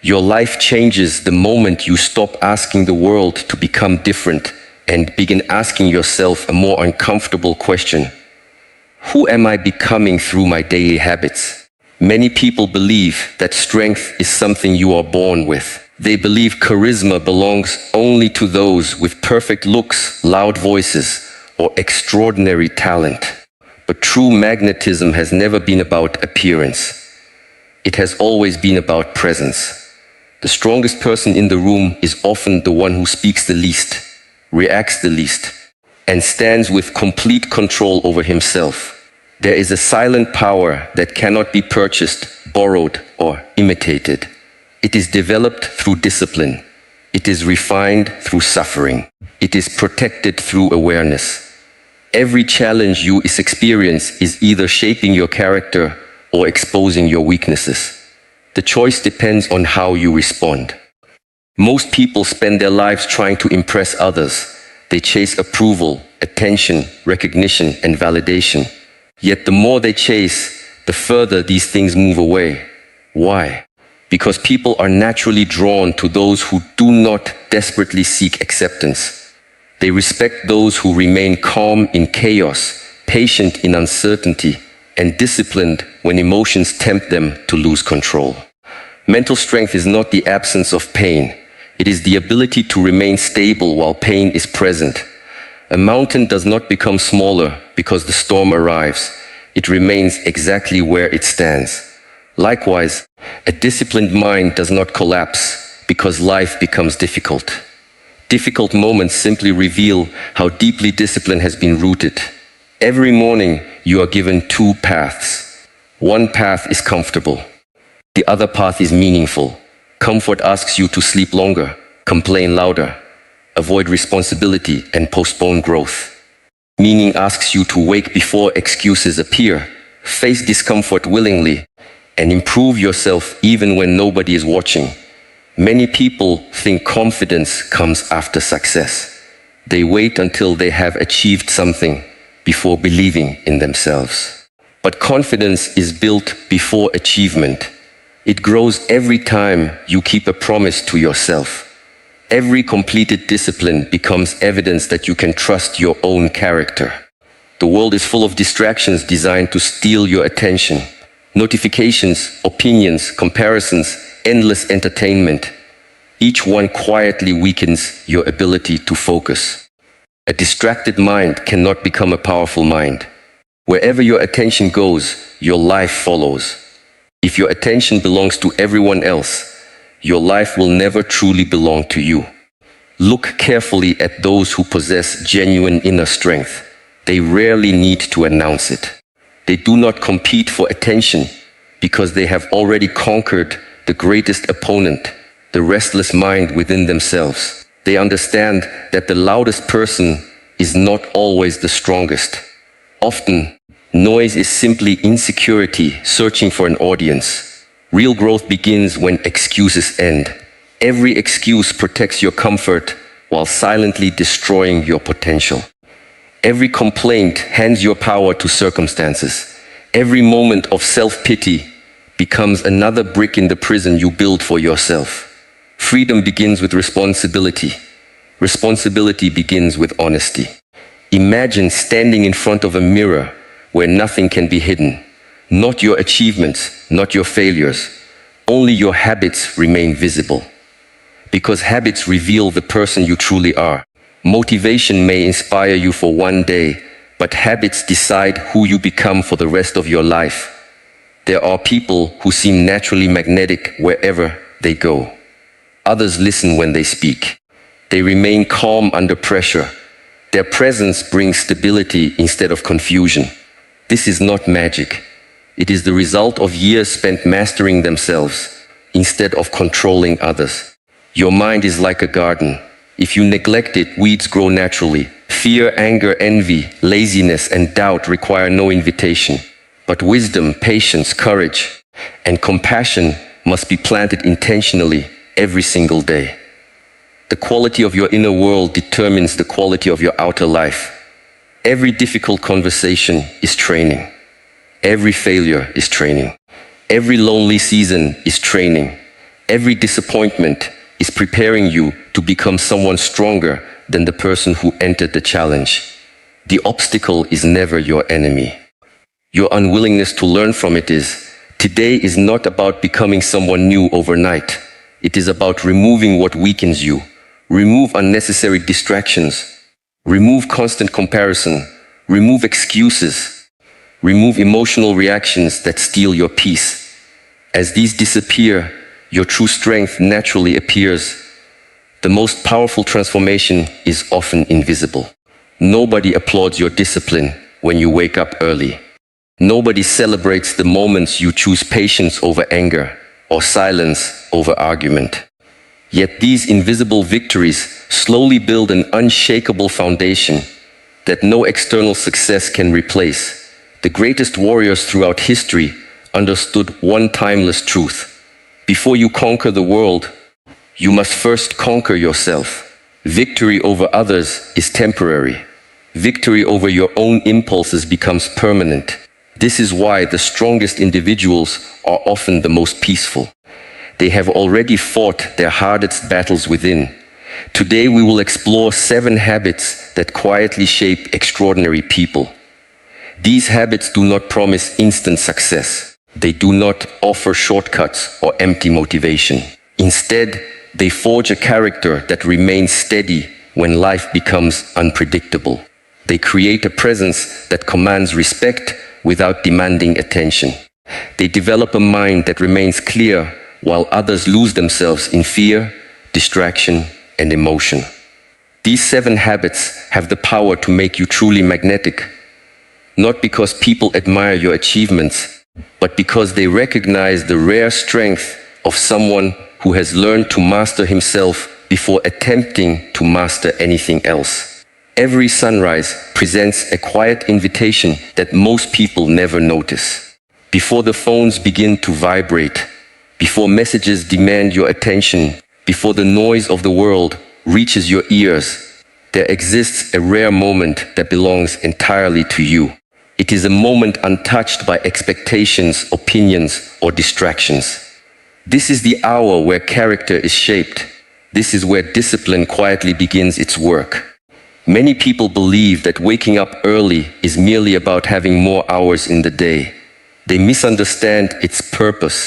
Your life changes the moment you stop asking the world to become different and begin asking yourself a more uncomfortable question. Who am I becoming through my daily habits? Many people believe that strength is something you are born with. They believe charisma belongs only to those with perfect looks, loud voices, or extraordinary talent. But true magnetism has never been about appearance. It has always been about presence. The strongest person in the room is often the one who speaks the least, reacts the least, and stands with complete control over himself. There is a silent power that cannot be purchased, borrowed, or imitated. It is developed through discipline. It is refined through suffering. It is protected through awareness. Every challenge you experience is either shaping your character or exposing your weaknesses. The choice depends on how you respond. Most people spend their lives trying to impress others. They chase approval, attention, recognition, and validation. Yet the more they chase, the further these things move away. Why? Because people are naturally drawn to those who do not desperately seek acceptance. They respect those who remain calm in chaos, patient in uncertainty, and disciplined when emotions tempt them to lose control. Mental strength is not the absence of pain. It is the ability to remain stable while pain is present. A mountain does not become smaller because the storm arrives. It remains exactly where it stands. Likewise, a disciplined mind does not collapse because life becomes difficult. Difficult moments simply reveal how deeply discipline has been rooted. Every morning, you are given two paths. One path is comfortable. The other path is meaningful. Comfort asks you to sleep longer, complain louder, avoid responsibility, and postpone growth. Meaning asks you to wake before excuses appear, face discomfort willingly, and improve yourself even when nobody is watching. Many people think confidence comes after success. They wait until they have achieved something before believing in themselves. But confidence is built before achievement. It grows every time you keep a promise to yourself. Every completed discipline becomes evidence that you can trust your own character. The world is full of distractions designed to steal your attention. Notifications, opinions, comparisons, endless entertainment. Each one quietly weakens your ability to focus. A distracted mind cannot become a powerful mind. Wherever your attention goes, your life follows. If your attention belongs to everyone else, your life will never truly belong to you. Look carefully at those who possess genuine inner strength. They rarely need to announce it. They do not compete for attention because they have already conquered the greatest opponent, the restless mind within themselves. They understand that the loudest person is not always the strongest. Often, noise is simply insecurity searching for an audience. Real growth begins when excuses end. Every excuse protects your comfort while silently destroying your potential. Every complaint hands your power to circumstances. Every moment of self-pity becomes another brick in the prison you build for yourself. Freedom begins with responsibility. Responsibility begins with honesty. Imagine standing in front of a mirror where nothing can be hidden. Not your achievements, not your failures. Only your habits remain visible. Because habits reveal the person you truly are. Motivation may inspire you for one day, but habits decide who you become for the rest of your life. There are people who seem naturally magnetic wherever they go. Others listen when they speak. They remain calm under pressure. Their presence brings stability instead of confusion. This is not magic. It is the result of years spent mastering themselves instead of controlling others. Your mind is like a garden. If you neglect it, weeds grow naturally. Fear, anger, envy, laziness, and doubt require no invitation. But wisdom, patience, courage, and compassion must be planted intentionally every single day. The quality of your inner world determines the quality of your outer life. Every difficult conversation is training. Every failure is training. Every lonely season is training. Every disappointment is preparing you to become someone stronger than the person who entered the challenge. The obstacle is never your enemy. Your unwillingness to learn from it is. Today is not about becoming someone new overnight. It is about removing what weakens you. Remove unnecessary distractions. Remove constant comparison. Remove excuses. Remove emotional reactions that steal your peace. As these disappear, your true strength naturally appears. The most powerful transformation is often invisible. Nobody applauds your discipline when you wake up early. Nobody celebrates the moments you choose patience over anger or silence over argument. Yet these invisible victories slowly build an unshakable foundation that no external success can replace. The greatest warriors throughout history understood one timeless truth. Before you conquer the world, you must first conquer yourself. Victory over others is temporary. Victory over your own impulses becomes permanent. This is why the strongest individuals are often the most peaceful. They have already fought their hardest battles within. Today we will explore 7 habits that quietly shape extraordinary people. These habits do not promise instant success. They do not offer shortcuts or empty motivation. Instead, they forge a character that remains steady when life becomes unpredictable. They create a presence that commands respect without demanding attention. They develop a mind that remains clear while others lose themselves in fear, distraction, and emotion. These 7 habits have the power to make you truly magnetic, not because people admire your achievements, but because they recognize the rare strength of someone who has learned to master himself before attempting to master anything else. Every sunrise presents a quiet invitation that most people never notice. Before the phones begin to vibrate, before messages demand your attention, before the noise of the world reaches your ears, there exists a rare moment that belongs entirely to you. It is a moment untouched by expectations, opinions, or distractions. This is the hour where character is shaped. This is where discipline quietly begins its work. Many people believe that waking up early is merely about having more hours in the day. They misunderstand its purpose.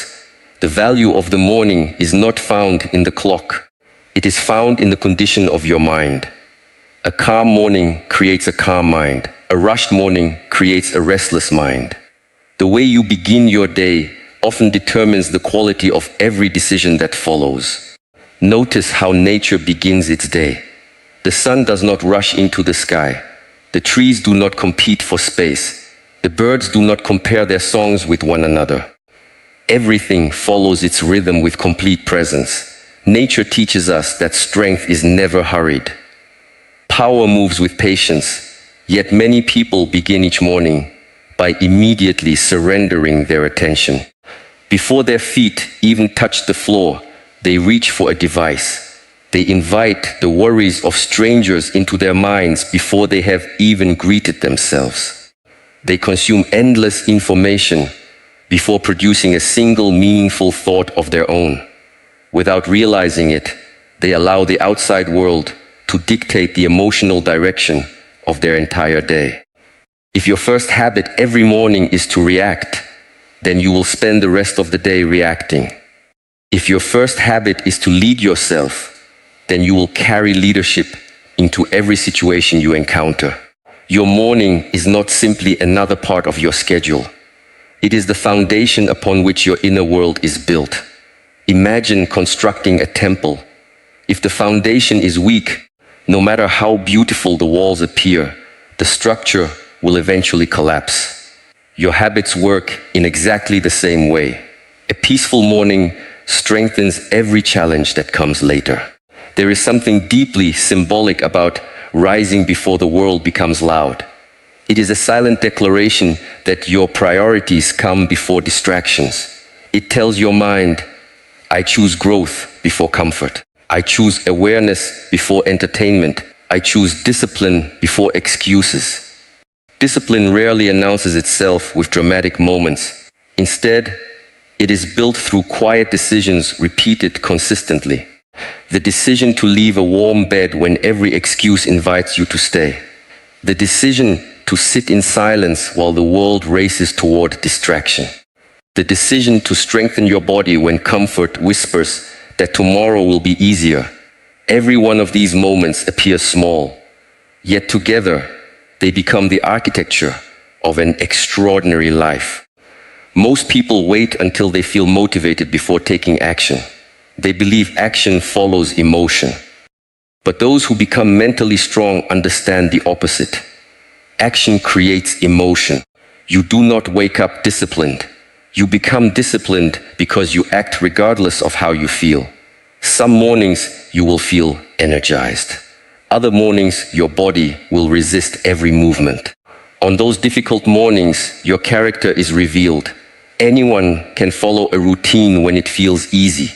The value of the morning is not found in the clock. It is found in the condition of your mind. A calm morning creates a calm mind. A rushed morning creates a restless mind. The way you begin your day often determines the quality of every decision that follows. Notice how nature begins its day. The sun does not rush into the sky. The trees do not compete for space. The birds do not compare their songs with one another. Everything follows its rhythm with complete presence. Nature teaches us that strength is never hurried. Power moves with patience, yet many people begin each morning by immediately surrendering their attention. Before their feet even touch the floor, they reach for a device. They invite the worries of strangers into their minds before they have even greeted themselves. They consume endless information before producing a single meaningful thought of their own. Without realizing it, they allow the outside world to dictate the emotional direction of their entire day. If your first habit every morning is to react, then you will spend the rest of the day reacting. If your first habit is to lead yourself, then you will carry leadership into every situation you encounter. Your morning is not simply another part of your schedule. It is the foundation upon which your inner world is built. Imagine constructing a temple. If the foundation is weak, no matter how beautiful the walls appear, the structure will eventually collapse. Your habits work in exactly the same way. A peaceful morning strengthens every challenge that comes later. There is something deeply symbolic about rising before the world becomes loud. It is a silent declaration that your priorities come before distractions. It tells your mind, I choose growth before comfort. I choose awareness before entertainment. I choose discipline before excuses. Discipline rarely announces itself with dramatic moments. Instead, It is built through quiet decisions repeated consistently. The decision to leave a warm bed when every excuse invites you to stay. The decision to sit in silence while the world races toward distraction. The decision to strengthen your body when comfort whispers that tomorrow will be easier. Every one of these moments appears small, yet together they become the architecture of an extraordinary life. Most people wait until they feel motivated before taking action. They believe action follows emotion. But those who become mentally strong understand the opposite. Action creates emotion. You do not wake up disciplined. You become disciplined because you act regardless of how you feel. Some mornings you will feel energized. Other mornings your body will resist every movement. On those difficult mornings, your character is revealed. Anyone can follow a routine when it feels easy.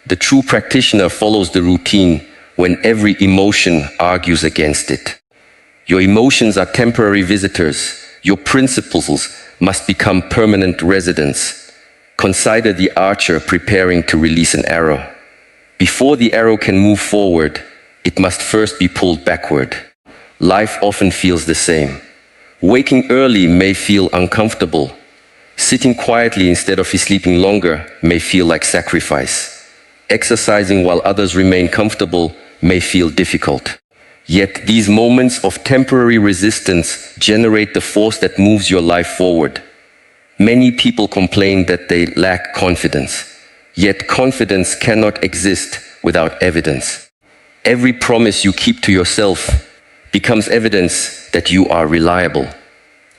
The true practitioner follows the routine when every emotion argues against it. Your emotions are temporary visitors. Your principles must become permanent residents. Consider the archer preparing to release an arrow. Before the arrow can move forward, it must first be pulled backward. Life often feels the same. Waking early may feel uncomfortable. Sitting quietly instead of sleeping longer may feel like sacrifice. Exercising while others remain comfortable may feel difficult. Yet these moments of temporary resistance generate the force that moves your life forward. Many people complain that they lack confidence. Yet confidence cannot exist without evidence. Every promise you keep to yourself becomes evidence that you are reliable.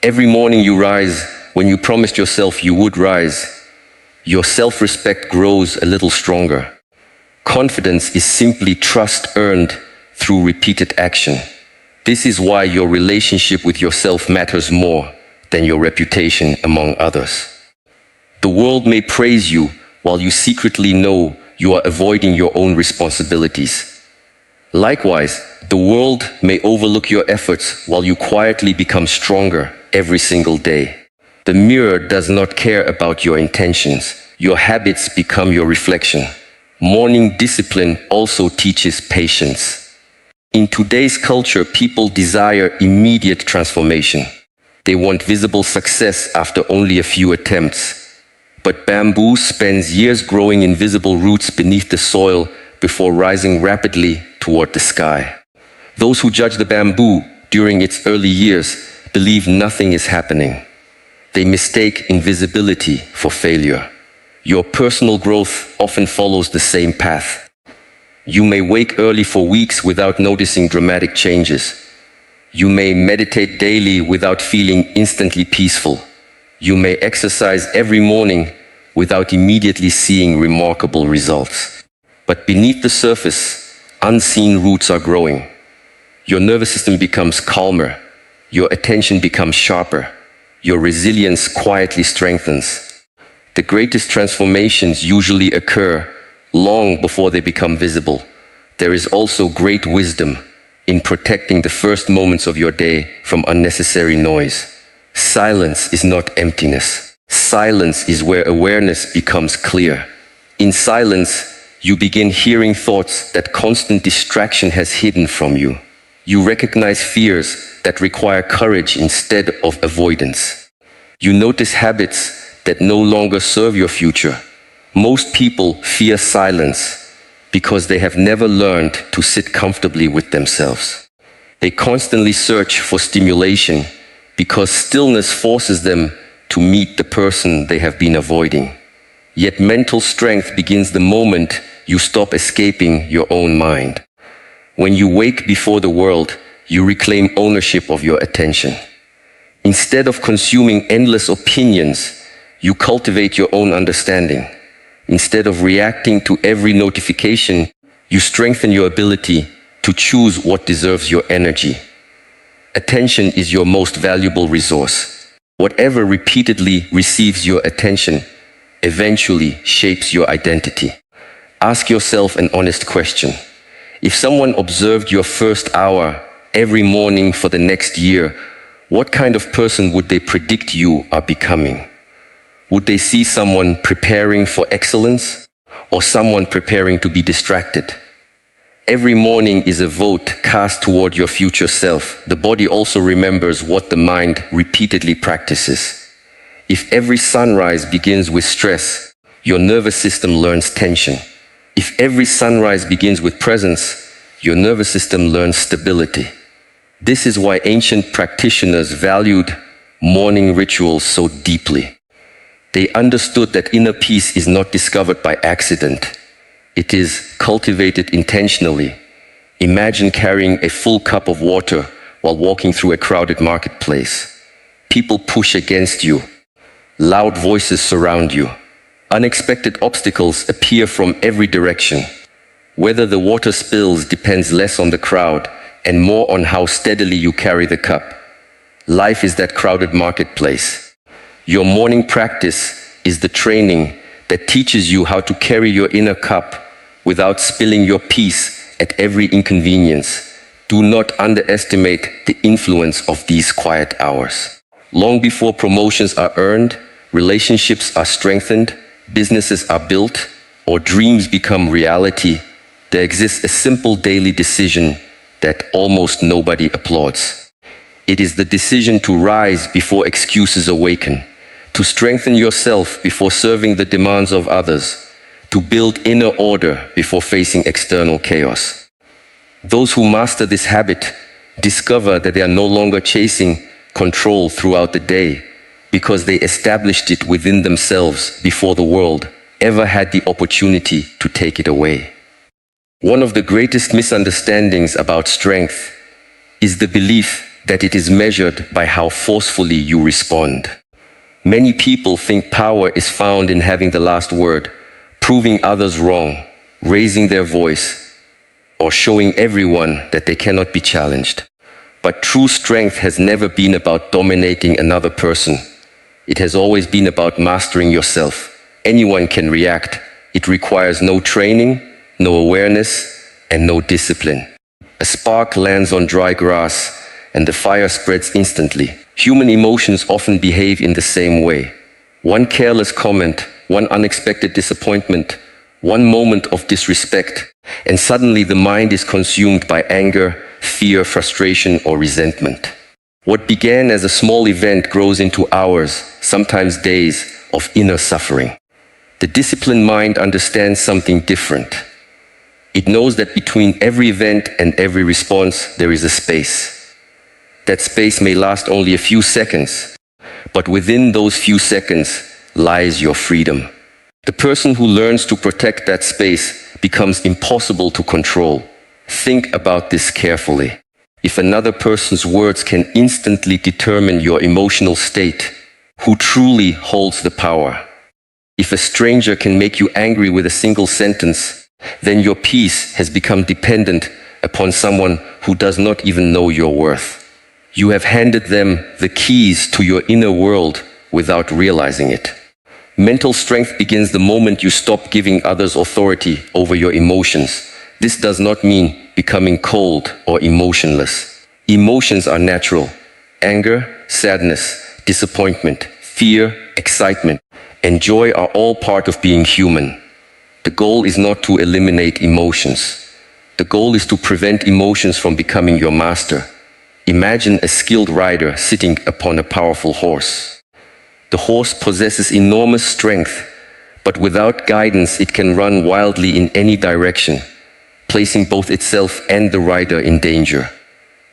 Every morning you rise when you promised yourself you would rise. Your self-respect grows a little stronger. Confidence is simply trust earned through repeated action. This is why your relationship with yourself matters more than your reputation among others. The world may praise you while you secretly know you are avoiding your own responsibilities. Likewise, the world may overlook your efforts while you quietly become stronger every single day. The mirror does not care about your intentions. Your habits become your reflection. Morning discipline also teaches patience. In today's culture, people desire immediate transformation. They want visible success after only a few attempts. But bamboo spends years growing invisible roots beneath the soil before rising rapidly toward the sky. Those who judge the bamboo during its early years believe nothing is happening. They mistake invisibility for failure. Your personal growth often follows the same path. You may wake early for weeks without noticing dramatic changes. You may meditate daily without feeling instantly peaceful. You may exercise every morning without immediately seeing remarkable results. But beneath the surface, unseen roots are growing. Your nervous system becomes calmer. Your attention becomes sharper. Your resilience quietly strengthens. The greatest transformations usually occur long before they become visible. There is also great wisdom in protecting the first moments of your day from unnecessary noise. Silence is not emptiness. Silence is where awareness becomes clear. In silence, you begin hearing thoughts that constant distraction has hidden from you. You recognize fears that require courage instead of avoidance. You notice habits that no longer serve your future. Most people fear silence because they have never learned to sit comfortably with themselves. They constantly search for stimulation because stillness forces them to meet the person they have been avoiding. Yet mental strength begins the moment you stop escaping your own mind. When you wake before the world, you reclaim ownership of your attention. Instead of consuming endless opinions, you cultivate your own understanding. Instead of reacting to every notification, you strengthen your ability to choose what deserves your energy. Attention is your most valuable resource. Whatever repeatedly receives your attention eventually shapes your identity. Ask yourself an honest question. If someone observed your first hour every morning for the next year, what kind of person would they predict you are becoming? Would they see someone preparing for excellence or someone preparing to be distracted? Every morning is a vote cast toward your future self. The body also remembers what the mind repeatedly practices. If every sunrise begins with stress, your nervous system learns tension. If every sunrise begins with presence, your nervous system learns stability. This is why ancient practitioners valued morning rituals so deeply. They understood that inner peace is not discovered by accident. It is cultivated intentionally. Imagine carrying a full cup of water while walking through a crowded marketplace. People push against you. Loud voices surround you. Unexpected obstacles appear from every direction. Whether the water spills depends less on the crowd and more on how steadily you carry the cup. Life is that crowded marketplace. Your morning practice is the training that teaches you how to carry your inner cup without spilling your peace at every inconvenience. Do not underestimate the influence of these quiet hours. Long before promotions are earned, relationships are strengthened, businesses are built, or dreams become reality, there exists a simple daily decision that almost nobody applauds. It is the decision to rise before excuses awaken, to strengthen yourself before serving the demands of others, to build inner order before facing external chaos. Those who master this habit discover that they are no longer chasing control throughout the day because they established it within themselves before the world ever had the opportunity to take it away. One of the greatest misunderstandings about strength is the belief that it is measured by how forcefully you respond. Many people think power is found in having the last word, proving others wrong, raising their voice, or showing everyone that they cannot be challenged. But true strength has never been about dominating another person. It has always been about mastering yourself. Anyone can react. It requires no training, no awareness, and no discipline. A spark lands on dry grass, and the fire spreads instantly. Human emotions often behave in the same way. One careless comment, one unexpected disappointment, one moment of disrespect, and suddenly the mind is consumed by anger, fear, frustration, or resentment. What began as a small event grows into hours, sometimes days, of inner suffering. The disciplined mind understands something different. It knows that between every event and every response, there is a space. That space may last only a few seconds, but within those few seconds lies your freedom. The person who learns to protect that space becomes impossible to control. Think about this carefully. If another person's words can instantly determine your emotional state, who truly holds the power? If a stranger can make you angry with a single sentence, then your peace has become dependent upon someone who does not even know your worth. You have handed them the keys to your inner world without realizing it. Mental strength begins the moment you stop giving others authority over your emotions. This does not mean becoming cold or emotionless. Emotions are natural. Anger, sadness, disappointment, fear, excitement, and joy are all part of being human. The goal is not to eliminate emotions. The goal is to prevent emotions from becoming your master. Imagine a skilled rider sitting upon a powerful horse. The horse possesses enormous strength, but without guidance it can run wildly in any direction, placing both itself and the rider in danger.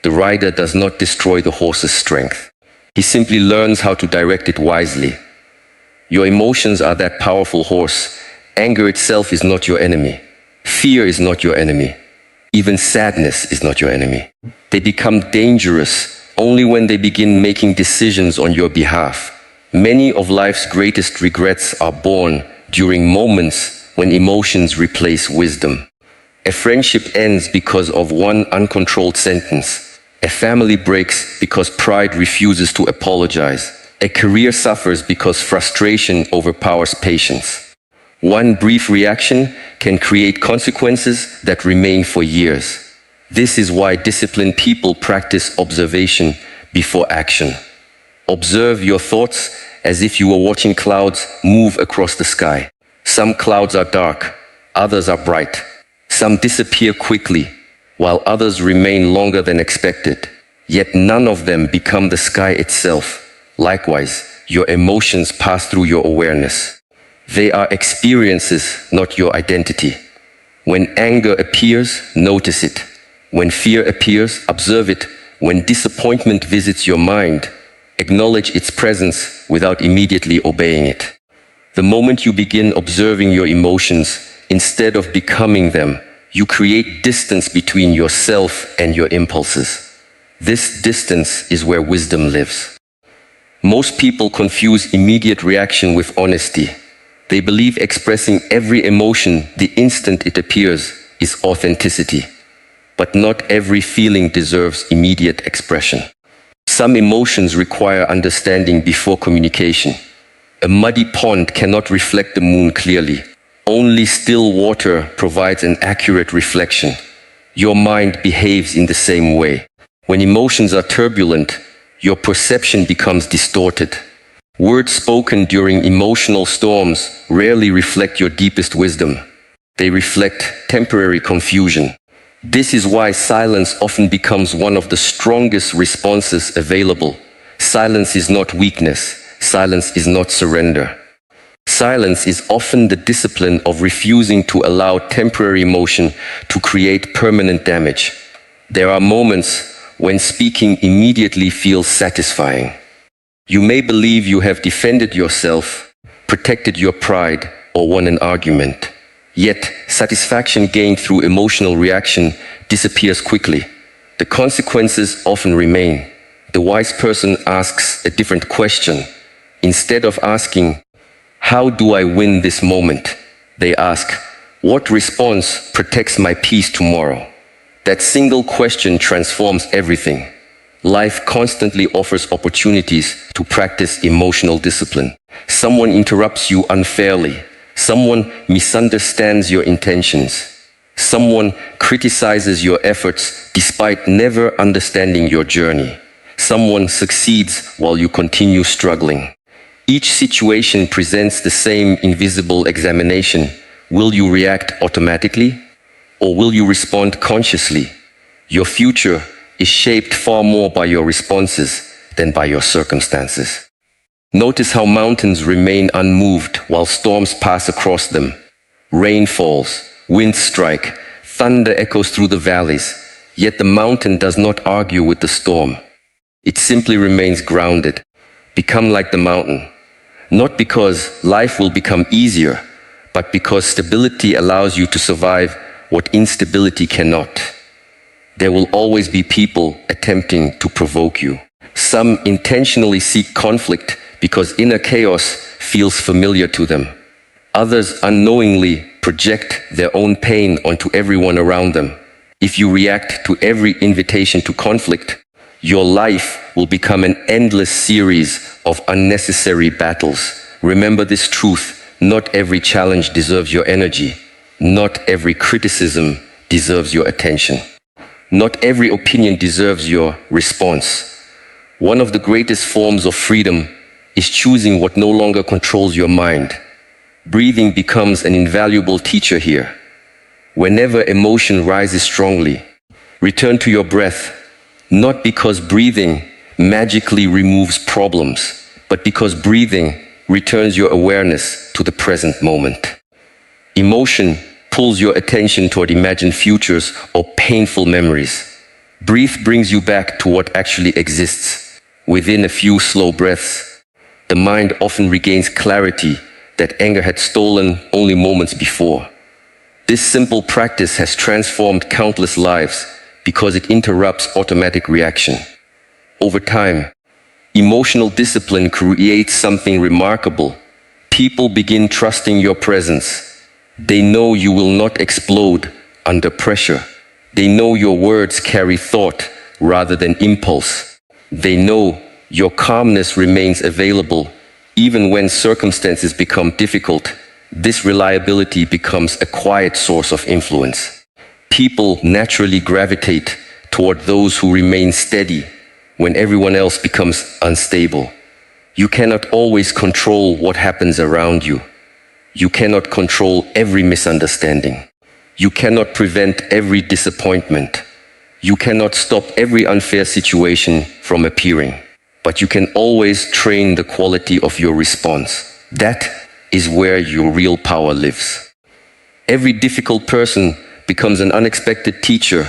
The rider does not destroy the horse's strength. He simply learns how to direct it wisely. Your emotions are that powerful horse. Anger itself is not your enemy. Fear is not your enemy. Even sadness is not your enemy. They become dangerous only when they begin making decisions on your behalf. Many of life's greatest regrets are born during moments when emotions replace wisdom. A friendship ends because of one uncontrolled sentence. A family breaks because pride refuses to apologize. A career suffers because frustration overpowers patience. One brief reaction can create consequences that remain for years. This is why disciplined people practice observation before action. Observe your thoughts as if you were watching clouds move across the sky. Some clouds are dark, others are bright. Some disappear quickly, while others remain longer than expected. Yet none of them become the sky itself. Likewise, your emotions pass through your awareness. They are experiences, not your identity. When anger appears, notice it. When fear appears, observe it. When disappointment visits your mind, acknowledge its presence without immediately obeying it. The moment you begin observing your emotions, instead of becoming them, you create distance between yourself and your impulses. This distance is where wisdom lives. Most people confuse immediate reaction with honesty. They believe expressing every emotion the instant it appears is authenticity. But not every feeling deserves immediate expression. Some emotions require understanding before communication. A muddy pond cannot reflect the moon clearly. Only still water provides an accurate reflection. Your mind behaves in the same way. When emotions are turbulent, your perception becomes distorted. Words spoken during emotional storms rarely reflect your deepest wisdom. They reflect temporary confusion. This is why silence often becomes one of the strongest responses available. Silence is not weakness. Silence is not surrender. Silence is often the discipline of refusing to allow temporary emotion to create permanent damage. There are moments when speaking immediately feels satisfying. You may believe you have defended yourself, protected your pride, or won an argument. Yet, satisfaction gained through emotional reaction disappears quickly. The consequences often remain. The wise person asks a different question. Instead of asking, "How do I win this moment?" they ask, "What response protects my peace tomorrow?" That single question transforms everything. Life constantly offers opportunities to practice emotional discipline. Someone interrupts you unfairly. Someone misunderstands your intentions. Someone criticizes your efforts despite never understanding your journey. Someone succeeds while you continue struggling. Each situation presents the same invisible examination. Will you react automatically? Or will you respond consciously? Your future is shaped far more by your responses than by your circumstances. Notice how mountains remain unmoved while storms pass across them. Rain falls, winds strike, thunder echoes through the valleys, yet the mountain does not argue with the storm. It simply remains grounded. Become like the mountain. Not because life will become easier, but because stability allows you to survive what instability cannot. There will always be people attempting to provoke you. Some intentionally seek conflict because inner chaos feels familiar to them. Others unknowingly project their own pain onto everyone around them. If you react to every invitation to conflict, your life will become an endless series of unnecessary battles. Remember this truth: not every challenge deserves your energy. Not every criticism deserves your attention. Not every opinion deserves your response. One of the greatest forms of freedom is choosing what no longer controls your mind. Breathing becomes an invaluable teacher here. Whenever emotion rises strongly, return to your breath, not because breathing magically removes problems, but because breathing returns your awareness to the present moment. Emotion pulls your attention toward imagined futures or painful memories. Breathe brings you back to what actually exists. Within a few slow breaths, the mind often regains clarity that anger had stolen only moments before. This simple practice has transformed countless lives because it interrupts automatic reaction. Over time, emotional discipline creates something remarkable. People begin trusting your presence. They know you will not explode under pressure. They know your words carry thought rather than impulse. They know your calmness remains available even when circumstances become difficult. This reliability becomes a quiet source of influence. People naturally gravitate toward those who remain steady when everyone else becomes unstable. You cannot always control what happens around you. You cannot control every misunderstanding. You cannot prevent every disappointment. You cannot stop every unfair situation from appearing. But you can always train the quality of your response. That is where your real power lives. Every difficult person becomes an unexpected teacher.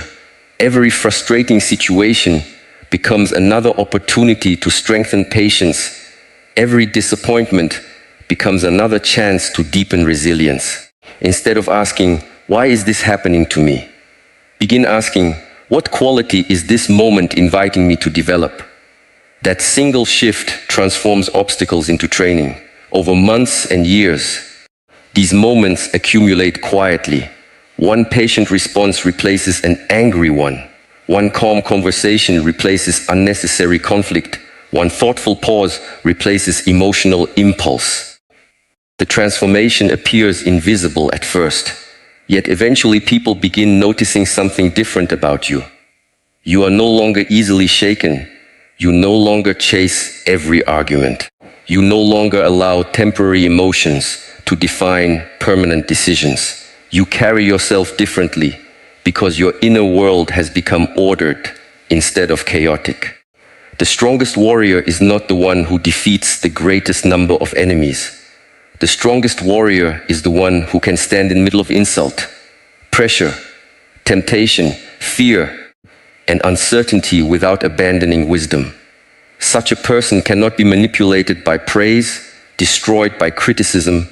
Every frustrating situation becomes another opportunity to strengthen patience. Every disappointment becomes another chance to deepen resilience. Instead of asking, "Why is this happening to me?" begin asking, "What quality is this moment inviting me to develop?" That single shift transforms obstacles into training. Over months and years, these moments accumulate quietly. One patient response replaces an angry one. One calm conversation replaces unnecessary conflict. One thoughtful pause replaces emotional impulse. The transformation appears invisible at first, yet eventually people begin noticing something different about you. You are no longer easily shaken. You no longer chase every argument. You no longer allow temporary emotions to define permanent decisions. You carry yourself differently because your inner world has become ordered instead of chaotic. The strongest warrior is not the one who defeats the greatest number of enemies. The strongest warrior is the one who can stand in the middle of insult, pressure, temptation, fear, and uncertainty without abandoning wisdom. Such a person cannot be manipulated by praise, destroyed by criticism,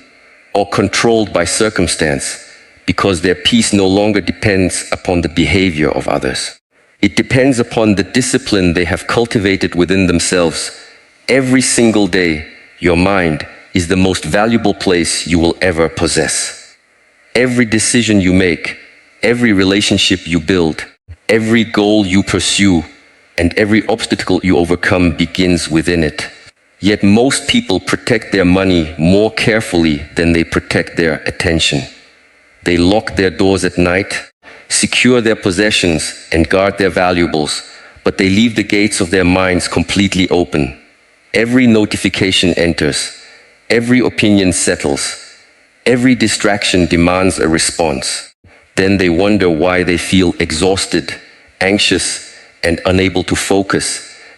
or controlled by circumstance, because their peace no longer depends upon the behavior of others. It depends upon the discipline they have cultivated within themselves. Every single day, your mind is the most valuable place you will ever possess. Every decision you make, every relationship you build, every goal you pursue, and every obstacle you overcome begins within it. Yet most people protect their money more carefully than they protect their attention. They lock their doors at night, secure their possessions, and guard their valuables, but they leave the gates of their minds completely open. Every notification enters, every opinion settles, every distraction demands a response. Then they wonder why they feel exhausted, anxious, and unable to focus.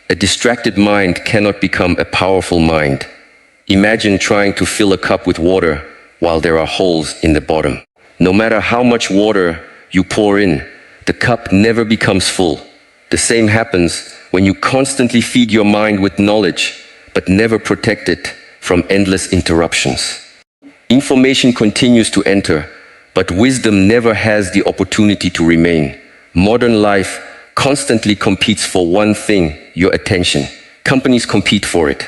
A distracted mind cannot become a powerful mind. Imagine trying to fill a cup with water while there are holes in the bottom. No matter how much water you pour in, the cup never becomes full. The same happens when you constantly feed your mind with knowledge, but never protect it from endless interruptions. Information continues to enter, but wisdom never has the opportunity to remain. Modern life constantly competes for one thing, your attention. Companies compete for it.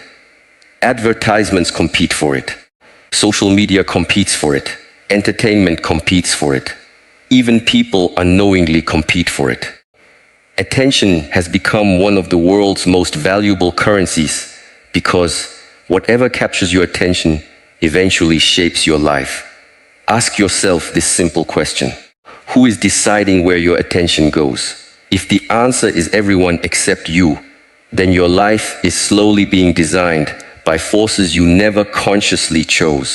Advertisements compete for it. Social media competes for it. Entertainment competes for it. Even people unknowingly compete for it. Attention has become one of the world's most valuable currencies because whatever captures your attention eventually shapes your life. Ask yourself this simple question: who is deciding where your attention goes? If the answer is everyone except you, then your life is slowly being designed by forces you never consciously chose.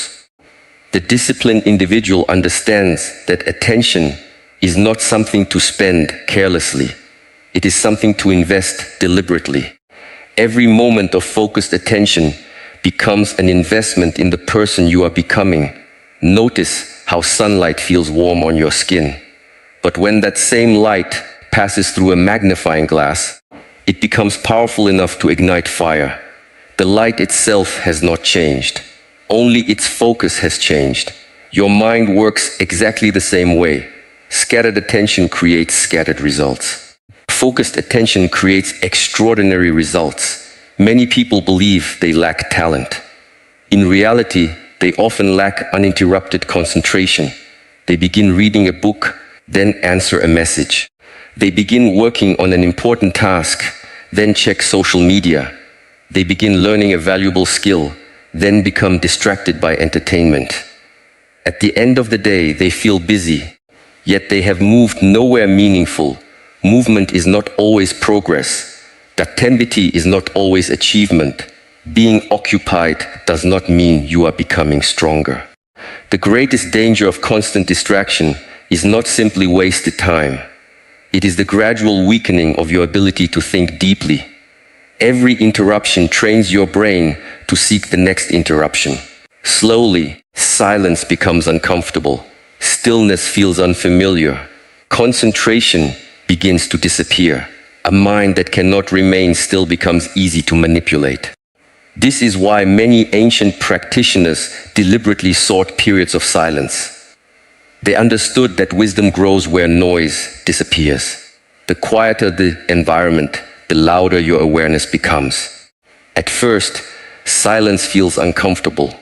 The disciplined individual understands that attention is not something to spend carelessly. It is something to invest deliberately. Every moment of focused attention becomes an investment in the person you are becoming. Notice how sunlight feels warm on your skin. But when that same light passes through a magnifying glass, it becomes powerful enough to ignite fire. The light itself has not changed. Only its focus has changed. Your mind works exactly the same way. Scattered attention creates scattered results. Focused attention creates extraordinary results. Many people believe they lack talent. In reality, they often lack uninterrupted concentration. They begin reading a book, then answer a message. They begin working on an important task, then check social media. They begin learning a valuable skill, then become distracted by entertainment. At the end of the day, they feel busy, yet they have moved nowhere meaningful. Movement is not always progress. Activity is not always achievement. Being occupied does not mean you are becoming stronger. The greatest danger of constant distraction is not simply wasted time. It is the gradual weakening of your ability to think deeply. Every interruption trains your brain to seek the next interruption. Slowly, silence becomes uncomfortable. Stillness feels unfamiliar. Concentration begins to disappear. A mind that cannot remain still becomes easy to manipulate. This is why many ancient practitioners deliberately sought periods of silence. They understood that wisdom grows where noise disappears. The quieter the environment, the louder your awareness becomes. At first, silence feels uncomfortable.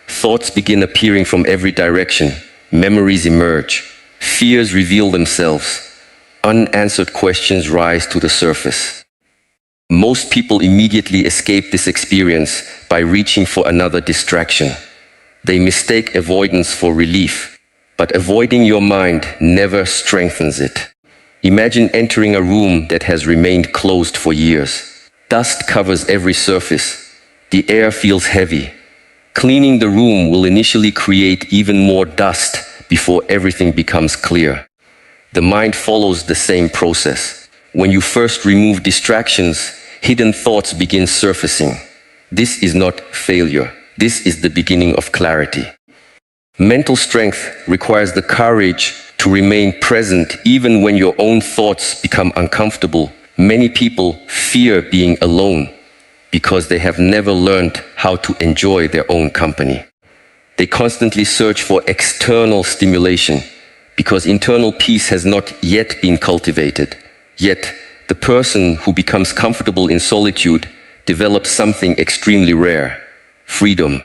Thoughts begin appearing from every direction. Memories emerge. Fears reveal themselves. Unanswered questions rise to the surface. Most people immediately escape this experience by reaching for another distraction. They mistake avoidance for relief, but avoiding your mind never strengthens it. Imagine entering a room that has remained closed for years. Dust covers every surface. The air feels heavy. Cleaning the room will initially create even more dust before everything becomes clear. The mind follows the same process. When you first remove distractions, hidden thoughts begin surfacing. This is not failure. This is the beginning of clarity. Mental strength requires the courage to remain present even when your own thoughts become uncomfortable. Many people fear being alone because they have never learned how to enjoy their own company. They constantly search for external stimulation because internal peace has not yet been cultivated. Yet, the person who becomes comfortable in solitude develops something extremely rare: freedom.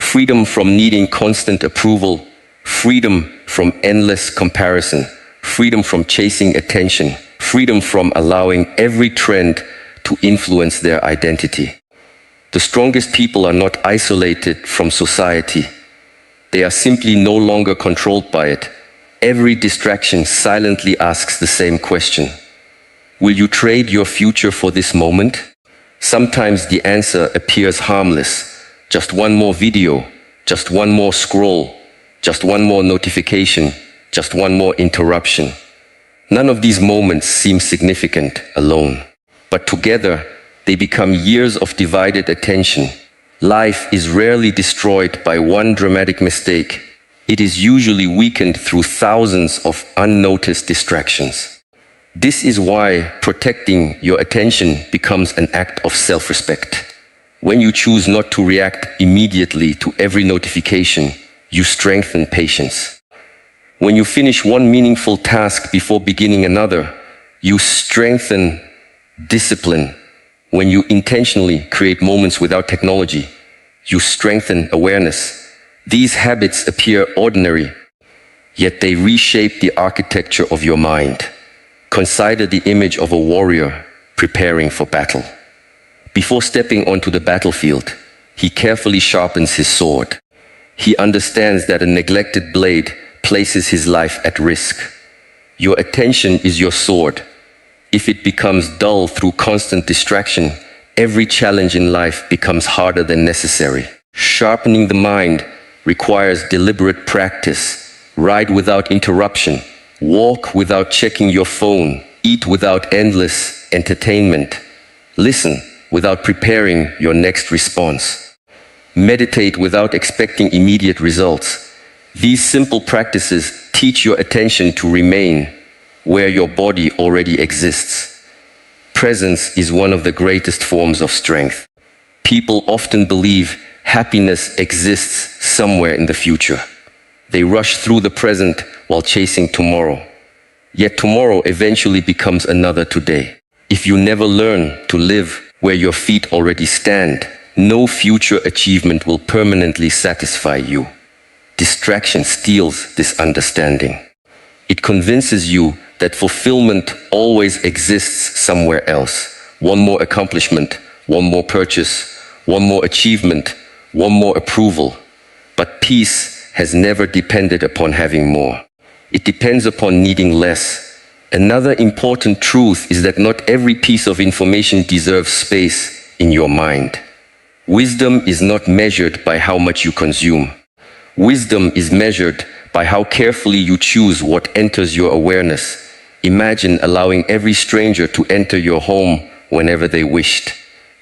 Freedom from needing constant approval, freedom from endless comparison, freedom from chasing attention, freedom from allowing every trend to influence their identity. The strongest people are not isolated from society. They are simply no longer controlled by it. Every distraction silently asks the same question: will you trade your future for this moment? Sometimes the answer appears harmless. Just one more video, just one more scroll, just one more notification, just one more interruption. None of these moments seem significant alone, but together they become years of divided attention. Life is rarely destroyed by one dramatic mistake. It is usually weakened through thousands of unnoticed distractions. This is why protecting your attention becomes an act of self-respect. When you choose not to react immediately to every notification, you strengthen patience. When you finish one meaningful task before beginning another, you strengthen discipline. When you intentionally create moments without technology, you strengthen awareness. These habits appear ordinary, yet they reshape the architecture of your mind. Consider the image of a warrior preparing for battle. Before stepping onto the battlefield, he carefully sharpens his sword. He understands that a neglected blade places his life at risk. Your attention is your sword. If it becomes dull through constant distraction, every challenge in life becomes harder than necessary. Sharpening the mind requires deliberate practice. Ride without interruption. Walk without checking your phone. Eat without endless entertainment. Listen without preparing your next response. Meditate without expecting immediate results. These simple practices teach your attention to remain where your body already exists. Presence is one of the greatest forms of strength. People often believe happiness exists somewhere in the future. They rush through the present while chasing tomorrow. Yet tomorrow eventually becomes another today. If you never learn to live where your feet already stand, no future achievement will permanently satisfy you. Distraction steals this understanding. It convinces you that fulfillment always exists somewhere else. One more accomplishment, one more purchase, one more achievement, one more approval. But peace has never depended upon having more. It depends upon needing less. Another important truth is that not every piece of information deserves space in your mind. Wisdom is not measured by how much you consume. Wisdom is measured by how carefully you choose what enters your awareness. Imagine allowing every stranger to enter your home whenever they wished.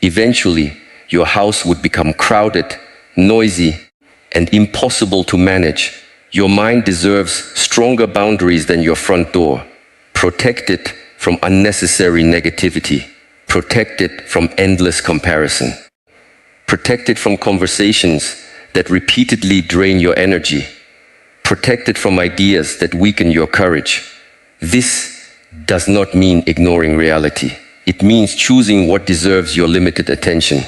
Eventually, your house would become crowded, noisy, and impossible to manage. Your mind deserves stronger boundaries than your front door. Protect it from unnecessary negativity. Protect it from endless comparison. Protect it from conversations that repeatedly drain your energy. Protect it from ideas that weaken your courage. This does not mean ignoring reality. It means choosing what deserves your limited attention.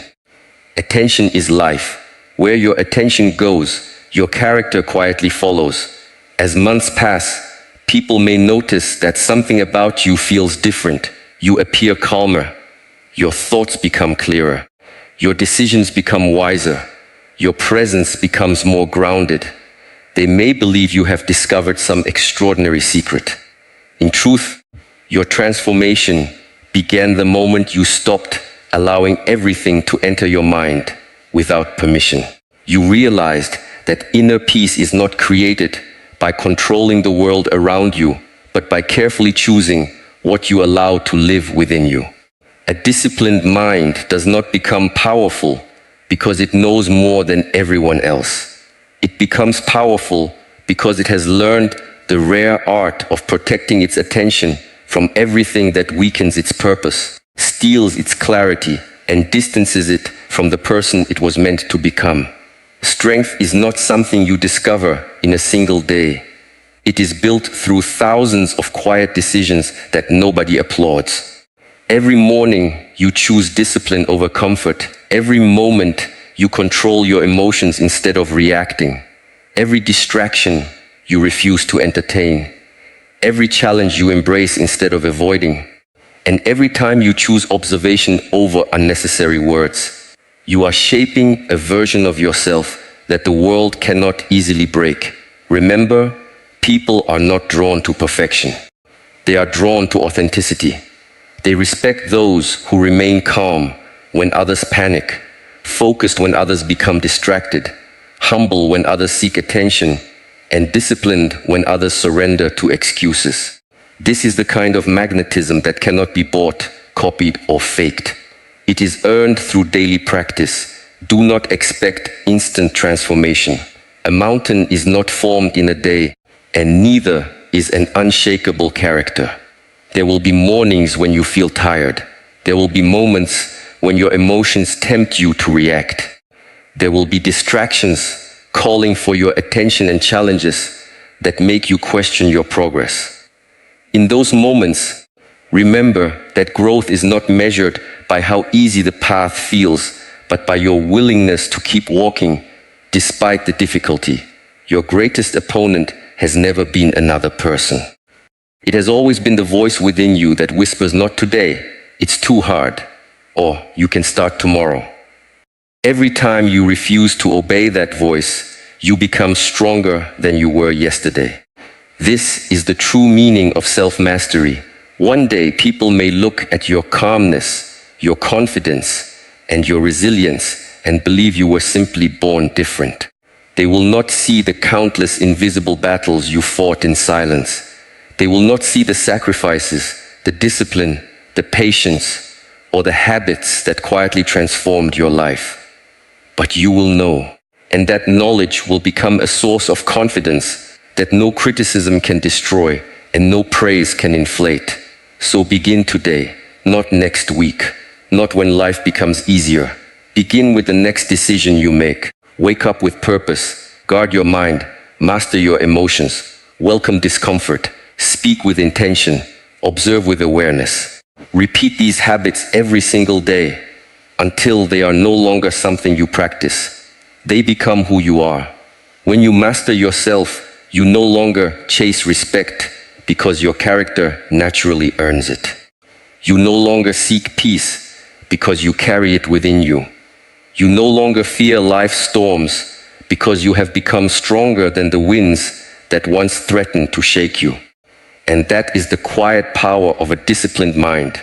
Attention is life. Where your attention goes, your character quietly follows. As months pass, people may notice that something about you feels different. You appear calmer. Your thoughts become clearer. Your decisions become wiser. Your presence becomes more grounded. They may believe you have discovered some extraordinary secret. In truth, your transformation began the moment you stopped allowing everything to enter your mind without permission. You realized that inner peace is not created by controlling the world around you, but by carefully choosing what you allow to live within you. A disciplined mind does not become powerful because it knows more than everyone else. It becomes powerful because it has learned the rare art of protecting its attention from everything that weakens its purpose, steals its clarity, and distances it from the person it was meant to become. Strength is not something you discover in a single day. It is built through thousands of quiet decisions that nobody applauds. Every morning, you choose discipline over comfort. Every moment, you control your emotions instead of reacting. Every distraction, you refuse to entertain. Every challenge, you embrace instead of avoiding. And every time you choose observation over unnecessary words, you are shaping a version of yourself that the world cannot easily break. Remember, people are not drawn to perfection. They are drawn to authenticity. They respect those who remain calm when others panic, focused when others become distracted, humble when others seek attention, and disciplined when others surrender to excuses. This is the kind of magnetism that cannot be bought, copied, or faked. It is earned through daily practice. Do not expect instant transformation. A mountain is not formed in a day, and neither is an unshakable character. There will be mornings when you feel tired. There will be moments when your emotions tempt you to react. There will be distractions calling for your attention and challenges that make you question your progress. In those moments, remember that growth is not measured by how easy the path feels, but by your willingness to keep walking despite the difficulty. Your greatest opponent has never been another person. It has always been the voice within you that whispers, "Not today, it's too hard," or "You can start tomorrow." Every time you refuse to obey that voice, you become stronger than you were yesterday. This is the true meaning of self-mastery. One day, people may look at your calmness, your confidence, and your resilience and believe you were simply born different. They will not see the countless invisible battles you fought in silence. They will not see the sacrifices, the discipline, the patience, or the habits that quietly transformed your life. But you will know, and that knowledge will become a source of confidence that no criticism can destroy and no praise can inflate. So begin today, not next week, not when life becomes easier. Begin with the next decision you make. Wake up with purpose, guard your mind, master your emotions, welcome discomfort, speak with intention, observe with awareness. Repeat these habits every single day until they are no longer something you practice. They become who you are. When you master yourself, you no longer chase respect because your character naturally earns it. You no longer seek peace because you carry it within you. You no longer fear life's storms because you have become stronger than the winds that once threatened to shake you. And that is the quiet power of a disciplined mind,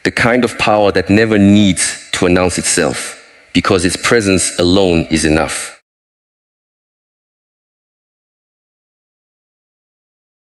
the kind of power that never needs to announce itself, because its presence alone is enough.